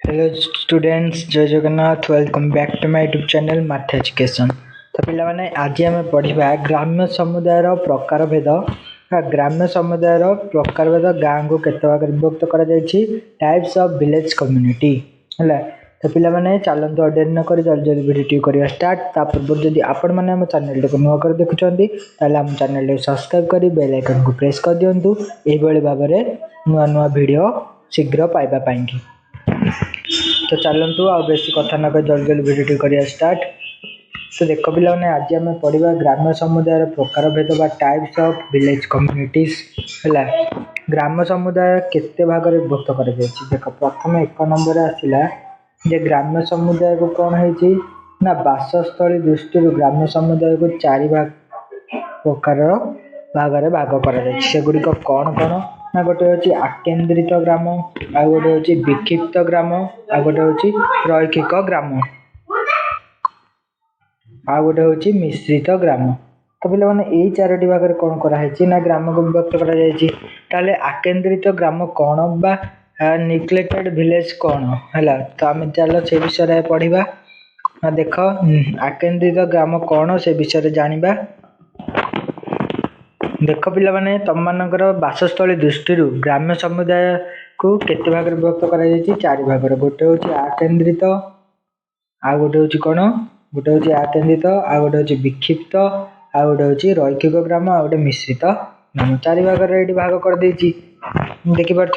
Hello students, जय Jagannath. Welcome back to my YouTube channel math education. तो पिला माने आज आम पढ़ा ग्राम्य समुदायर प्रकार भेद। ग्राम्य समुदायर प्रकार भेद गाँ को केते भाग विभक्त करा जायछि, टाइप्स ऑफ विलेज कम्युनिटी है। तो पिला माने चलते अडेर न कर जल्दी जल्दी वीडियो करवा स्टार्ट। पूर्व जदि आपण मैंने आम चैनल को नुआ कर देखुंत आम चैनल सब्सक्राइब कर बेल आइकन को प्रेस कर दिंतु। यही भाव में नुआ नुआ वीडियो शीघ्र पाइबा। तो चलतु आ बेसी कथा न कर जल्दी जल्दी वीडियो करिया स्टार्ट। तो देख पिला आज आम पढ़ा ग्राम्य समुदाय प्रकार भेद बा टाइप्स ऑफ विलेज कम्युनिटीज है। ग्राम्य समुदाय केते भाग में विभक्त कर देख। प्रथम एक नंबर आसला जे ग्राम्य समुदाय को कौन है ना बासस्थली दृष्टि ग्राम्य समुदाय को चारि भाग प्रकार भाग कर गुड़िक कौन कौन ना गोटे हूँ आकेन्द्रित ग्राम, आ गोटे हूँ विक्षिप्त ग्राम, आ गोटे हूँ रैखिक ग्राम, आ गोटे हूँ मिश्रित ग्राम। तो पिला माने यही चारोटी भाग में कौन कराई ना ग्राम को विभक्त कर। आकेन्द्रित ग्राम कौन बा निग्लेक्टेड विलेज कौन है। तो आम चल से विषय पढ़ा। देख आकेन्द्रित ग्राम कौन से विषय जानिबा। देख पिला माने तुम मानकर बासस्थली दृष्टि ग्राम्य समुदाय को केते भाग विभक्त कर चारि भाग। गोटे हूँ आकेन्द्रित, आ गोटे हूँ कौन गोटे हूँ आकेन्द्रित, आ गोटे हूँ विक्षिप्त, आ गोटे हूँ रैखिक ग्राम, आ गोटे मिश्रित ग्राम। चारि भाग भाग कर देखिपार।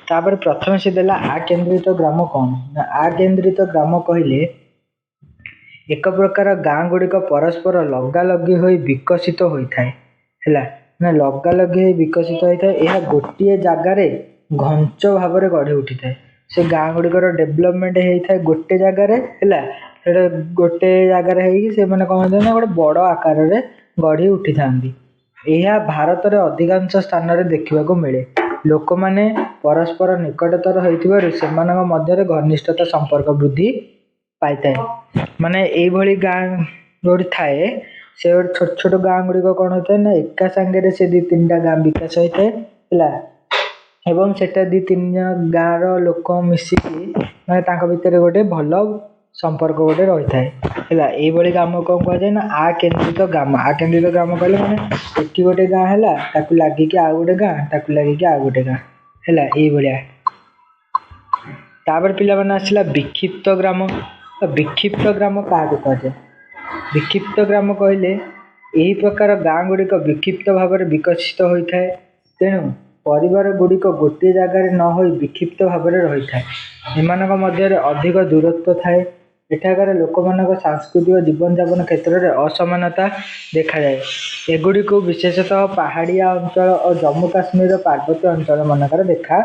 तापर प्रथम से देला आकेन्द्रित ग्राम कौन ना आकेन्द्रित ग्राम कहले एक प्रकार गाँ गुड़िक परस्पर लगा लगी हो विकसित होता है ना लगा लगी विकसित होता है। यह गोटे जगार घंच भाव में गढ़ी उठी था। से गाँ गुड़िकर डेभलपमेंट होता है गोटे जगार है गोटे जगार से मैंने कौन होता है गोटे बड़ आकार में गढ़ी उठी था। यह भारत में अधिकांश स्थान में देखा मिले। लोक माने परस्पर निकटतर होते घनिष्ठता संपर्क वृद्धि पाई थाए। माने यही गाँ जो थाए से छोट छोट गाँ गुड़िक कौन होता है ना एका सांगे से दी तीन गाँ विकास होता है। सेटा दी तीन गाँव लोक मिसिकी माने भितर गोटे भल संपर्क गोटे रही था। यही ग्राम कौन कह जाए ना आकेन्द्रित ग्राम। आकेन्द्रित ग्राम कहले माने एटी गोटे गाँ है ताकू लगिकी आ गोटे गाँ ताकू लगिकी आ गोटे गाँ है यही। तापर पिला माने आसला विक्षिप्त ग्राम। विक्षिप्त ग्राम क्या कह जाए। विक्षिप्त ग्राम कहले यही प्रकार गाँ गुड़िक विक्षिप्त भाव में विकसित होता है। तेणु परिवार गुड़िक गोटे जगार न हो विक्षिप्त भाव में रही था। एमान मध्य अधिक दूरत्व थाए। एठाकार लोक मान सांस्कृतिक जीवन यापन क्षेत्र में असमानता देखा जाए। एगुड़ी विशेषतः पहाड़िया अंचल और जम्मू काश्मीर पार्वत्य अंचल मानकर देखा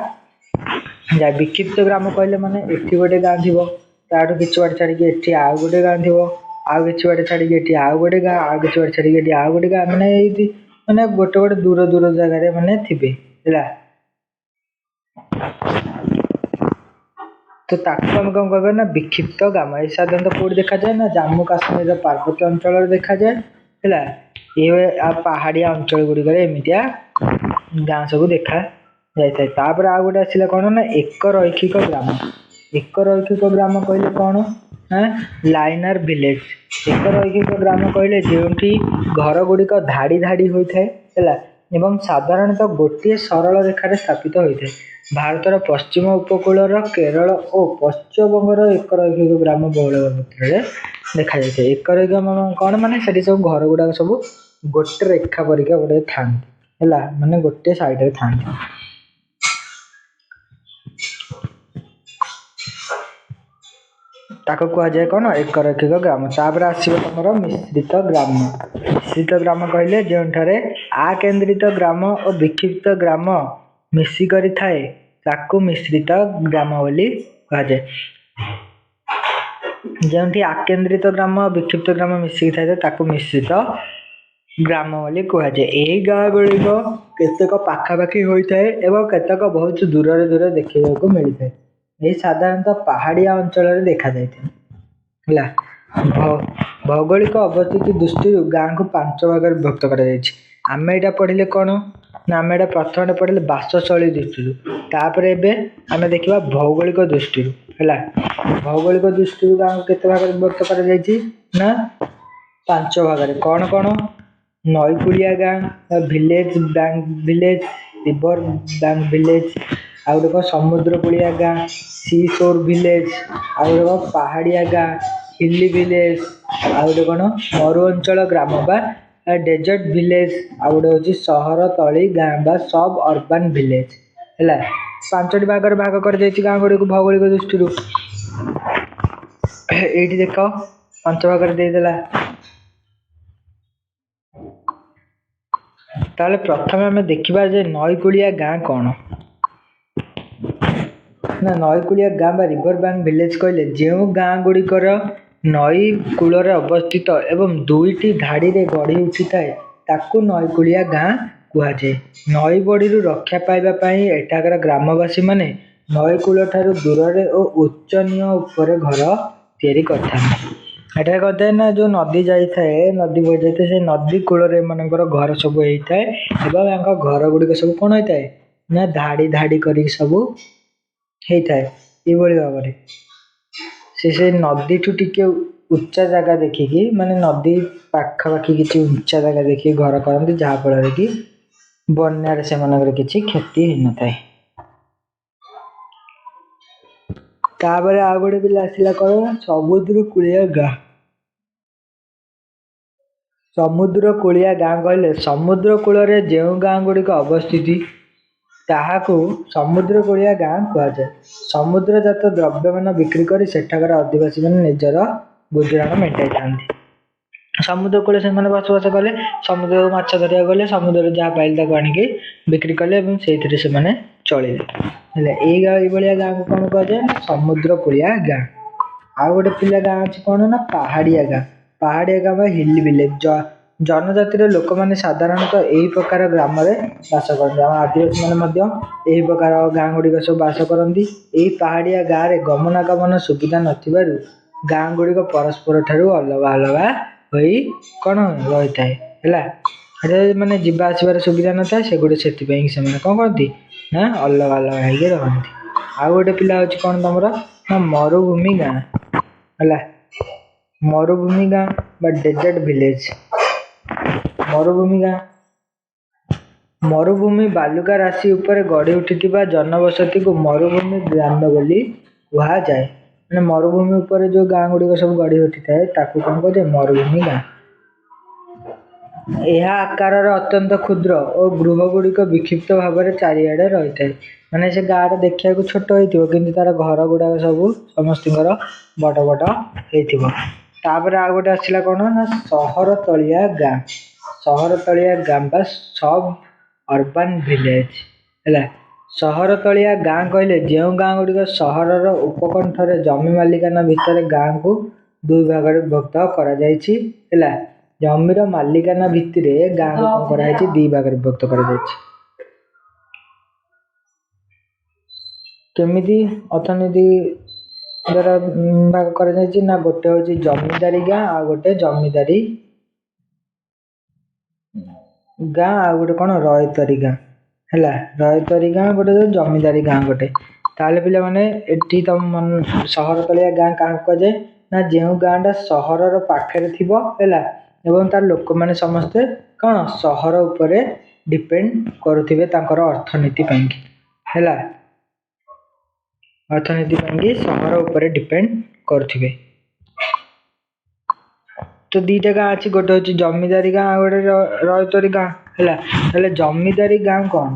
जाए। विक्षिप्त ग्राम कहले माने एठी गोटे गाँ थी ताठू किछि बाट छाड़ी एठी आ गोटे गाँ थी, आउ किछि बाट छाड़ी एठी आ गोटे गाँ, आउ किछि बाट छाड़ी एठी आ गोटे गाँ। माने गोटे गोटे दूर दूर जगह माने थिबे हैला। तो ताकू हम कौन कहबे ना विक्षिप्त ग्राम। ये साधारणतः कोड देखा जाए ना जम्मू काश्मीर पार्वत्य अंचल देखा जाए है। ये पहाड़िया अंचल गुड़िक एमतिया गाँ सब देखा जाए। तापर आ गोटे आसला कौन ना एक रैखिक ग्राम। एक रैखिक ग्राम कहले कौन ना लाइनर विलेज। एक रैखिक ग्राम कहले जो घर गुड़िक धाड़ी धाड़ी होता है एवं साधारणतः गोटे सरल रेखार स्थापित होता है। भारतर पश्चिम उपकूल केरल और पश्चिम बंगर एक रैखिक ग्राम बहुल मात्रा देखा जाए। एक रैखिक कौन माने से सब घर गुड़ाक सब गोटे रेखा परिका गोटे था माने गोटे साइड था। ताको कह जाए कौन एक रैखिक ग्राम। तापर आसो तुम मिश्रित ग्राम। मिश्रित ग्राम कहले जो आकेन्द्रित ग्राम और विक्षिप्त ग्राम मिसिकर थाए ताकू मिश्रित ग्राम बोली कह जाए। जो आकेन्द्रित ग्राम और विक्षिप्त ग्राम मिसिक थाए ताकू मिश्रित ग्राम बोली कह जाए। यही गाँ गुड़िक केतेक पाखापाखि होता है एवं केतेक बहुत दूर दूर देखा मिलता है। यही साधारणतः पहाड़िया अंचल देखा जाए। भौगोलिक अवस्थिति दृष्टि गाँ को 5 भाग विभक्त कर आम यहाँ पढ़ले कौन ना आम एटा प्रथम पढ़े बासस्थली दृष्टि तापर एबे देखा भौगोलिक दृष्टि है। भौगोलिक दृष्टि गाँव को केते भाग विभक्त कर 5 भाग कौन कौन नईकूलिया गाँ village bank village river bank village आउ गोटे समुद्र कूलिया गाँ सी शोर विलेज आउ गोटे पहाड़िया गाँ हिली विलेज आउ गोटे कौन मरु अंचल ग्राम बा डेजर्ट विलेज आउ गोटे हूँ सहर तली गाँ बा सब अर्बन विलेज है। 5टी भाग भाग कर गाँ गुड़ी को भौगोलिक दृष्टि ये देख 5 भाग देदेला। ताले प्रथम आम देखा नईकूलिया गाँ कौन ना नईकूलिया गाँ बा रिवर बैंक विलेज कहले जो गाँ गुड़िकर नई कूलर अवस्थित एवं 2टी धाड़ी रे गढ़ी उठी थाए ताकू नईकूलिया गाँ कहुए। नई बड़ी रक्षा पाइबापी एठाकर ग्रामवासी माने नई कूल ठारू दूर और उच्चनीय उपर घर तैयारी करते कहते ना जो नदी जाए नदी बही जाए से नदी कूल एमर घर सब होता है घर गुड़िक सब कौन होता है ना धाड़ी धाड़ी कर सब होता है ये भाव से नदी ठू टिके उच्चा जगह देखिकी माने नदी पाखापाखि किसी उच्चा जगह देखिए घर करते जहाँफल कि बन्यार से किसी क्षति हो न था। तापर आ गोटे पिला आसला कौन समुद्र कूलिया गाँ। समुद्र कूलिया गाँ कहले समुद्र कूल जो गाँ गुड़िक अवस्थित ताहाकू समुद्र कूलिया गाँ कहुए। समुद्र जात द्रव्य मान बिक्री कर सेठाकर आदिवासी मैंने निजर गुजराण मेटाई था। समुद्र कूल से बसवास कले समुद्र को माछ धरिया गले समुद्र जहाँ पाइल आणिकी बिक्री कले से चलिले ये गाँ को कौन कहुए समुद्र कूलिया गाँ। आउ गोटे पिला गाँ अच्छी कौन ना पहाड़िया गाँ। पहाड़िया गाँ हिल विलेज जनजातिर लोक मैंने साधारणतः यही प्रकार ग्राम में बास करते आदिवासी मैंने प्रकार गाँ गुड़िक सब बास करती। यही पहाड़िया गाँव में गमनागमन सुविधा नथिबारु गाँ गुड़िक परस्पर ठारू अलग अलग होई कौन रही है माने जीवा आसबार सुविधा न था से से कौन करती ना अलग अलग होगी रहती। आउ गोटे पिला अच्छी कौन तुम ना मरुभूमि गाँ है। मरुभूमि गाँ बा डेजर्ट विलेज मरुभूमि गाँ मरुभूमि बालुका राशि उपर गढ़ी उठी जनबसती को मरुभूमि ग्राम बोली कह जाए। मैंने मरुभूमि उपर जो गाँ गुड़िक सब गढ़ी उठी थाए ताकू कौन कहे मरुभूमि गाँ। यह आकार अत्यंत क्षुद्र और गृह गुड़िक विक्षिप्त भाव में चारिड़े रही है माने से गाँव देखा छोट हो तार घर गुड़ाक सब समस्त बड़ बड़ होपर आ गए आसला कौन ना सहर तलिया गाँ। सहर तलिया गाँ बा सब अर्बन विलेज है। सहर तलिया गाँ कहले जो गाँ गुड़िक सहर उपकंठर जमी मालिकाना भितर गाँ को 2 भाग विभक्त कर जमीर मालिकाना भितर गाँ को कौन 2 भाग विभक्त कर केमिति अर्थनीति द्वारा भाग कर ना गोटे हूँ जमींदारी गाँ आ गोटे जमींदारी गाँ आ गोटे कौन रयतरी गाँ है। रयतरी गाँ गोटे जमींदारी गाँ गोटे ताले पिला माने एठी तुम सहर तलिया गाँ क्या कहुए ना जो गाँटा सहर पाखे थी एवं तार लोक मैंने समस्ते कौन सहर उपर डिपेंड करुवे अर्थनीति है। अर्थनीति सहर उपर डिपेंड करुवे तो 2टा गाँ अच्छी गोटे हूँ जमींदारी गाँ गोटे रयतरी गाँ है। जमींदारी गाँ कौन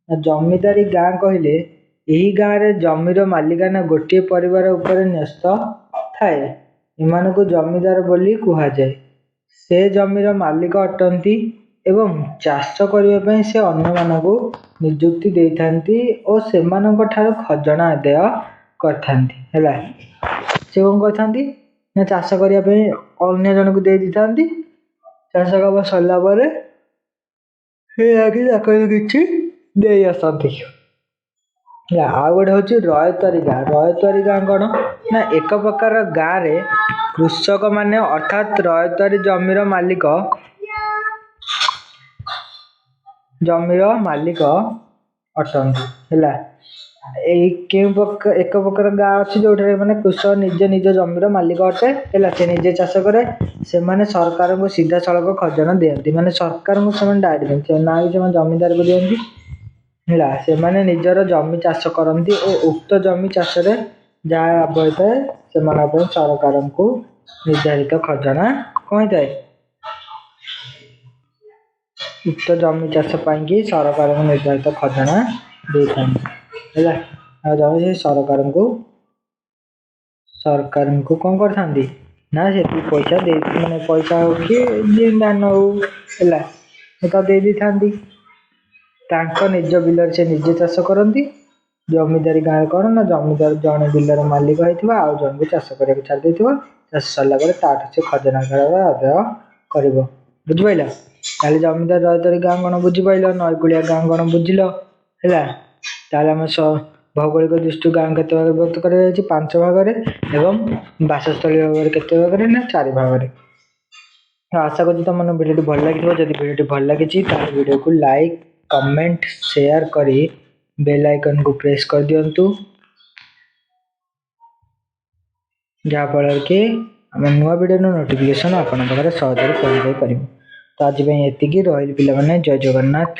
जमींदारी गाँ कहले यही गाँव में जमीर मालिकाना गोटे परिवार उपर न्यस्त थाए एमान को जमीदार बोली कह जाए। से जमीर मालिक अटंती एवं चाष करने से अन्य मानक नियुक्ति देती और से खजना आदाय करथांती है। से कौन करथांती ना चाष करने अन्य जन को दे था चाष कम सरला किसी दे आसती। आ गोटे हूँ रयतरी गाँ। रयतरी गाँ कौन ना एक प्रकार गाँव में कृषक माने अर्थात रयतरी जमीर मालिक ଜମିର ମାଲିକ ଅଟନ୍ତି ହେଲା। ଏଇ ଏକ ପ୍ରକାର ଗାଁ ଅଛି ଯୋଉଠାରେ ମାନେ କୃଷକ ନିଜେ ନିଜ ଜମିର ମାଲିକ ଅଟେ ହେଲା। ସେ ନିଜେ ଚାଷ କରେ। ସେମାନେ ସରକାରଙ୍କୁ ସିଧାସଳଖ ଖଜଣା ଦିଅନ୍ତି, ମାନେ ସରକାରଙ୍କୁ ସେମାନେ ଡାଇରେକ୍ଟ ଦିଅନ୍ତି ନା କି ସେମାନେ ଜମିଦାରକୁ ଦିଅନ୍ତି ହେଲା। ସେମାନେ ନିଜର ଜମି ଚାଷ କରନ୍ତି ଓ ଉକ୍ତ ଜମି ଚାଷରେ ଯାହା ଲାଭ ହୋଇଥାଏ ସେମାନଙ୍କ ପାଇଁ ସରକାରଙ୍କୁ ନିର୍ଦ୍ଧାରିତ ଖଜଣା କହିଥାଏ। ଉକ୍ତ ଜମି ଚାଷ ପାଇଁକି ସରକାରଙ୍କୁ ନିର୍ଦ୍ଧାରିତ ଖଜଣା ଦେଇଥାନ୍ତି ହେଲା। ଆଉ ଜମି ସରକାରଙ୍କୁ କ'ଣ କରିଥାନ୍ତି ନା ସେତିକି ପଇସା ଦେଇ ମାନେ ପଇସା ହଉ କି ଧାନ ହଉ ହେଲା ତ ଦେଇ ଦେଇଥାନ୍ତି। ତାଙ୍କ ନିଜ ବିଲରେ ସେ ନିଜେ ଚାଷ କରନ୍ତି। ଜମିଦାରୀ ଗାଁରେ କ'ଣ ନା ଜମିଦାର ଜଣେ ବିଲର ମାଲିକ ହେଇଥିବ, ଆଉ ଜଣଙ୍କୁ ଚାଷ କରିବାକୁ ଛାଡ଼ି ଦେଇଥିବ। ଚାଷ ସରିଲା ପରେ ତାଠୁ ସେ ଖଜଣା ଆଦାୟ କରିବ। ବୁଝିପାରିଲ? ତାହେଲେ ଜମିଦାର ରଇତରୀ ଗାଁ କ'ଣ ବୁଝିପାରିଲ, ନଈକୂଳିଆ ଗାଁ କ'ଣ ବୁଝିଲ ହେଲା। ତାହେଲେ ଆମେ ଭୌଗୋଳିକ ଦୃଷ୍ଟିରୁ ଗାଁ କେତେ ଭାଗରେ ବିଭକ୍ତ କରାଯାଇଛି? 5 ଭାଗରେ। ଏବଂ ବାସସ୍ଥଳୀ ଭାବରେ କେତେ ଭାଗରେ? ନା 4 ଭାଗରେ। ଆଶା କରୁଛି ତମମାନଙ୍କୁ ଭିଡ଼ିଓଟି ଭଲ ଲାଗିଥିବ। ଯଦି ଭିଡ଼ିଓଟି ଭଲ ଲାଗିଛି ତାହେଲେ ଭିଡ଼ିଓକୁ ଲାଇକ୍, କମେଣ୍ଟ, ସେୟାର କରି ବେଲ୍ ଆଇକନ୍କୁ ପ୍ରେସ୍ କରିଦିଅନ୍ତୁ, ଯାହାଫଳରେ କି ଆମ ନୂଆ ଭିଡ଼ିଓର ନୋଟିଫିକେସନ୍ ଆପଣଙ୍କ ପାଖରେ ସହଜରେ ପହଞ୍ଚିଯାଇ ପାରିବ। ତ ଆଜି ପାଇଁ ଏତିକି। ରହିଲି ପିଲାମାନେ, ଜୟ ଜଗନ୍ନାଥ।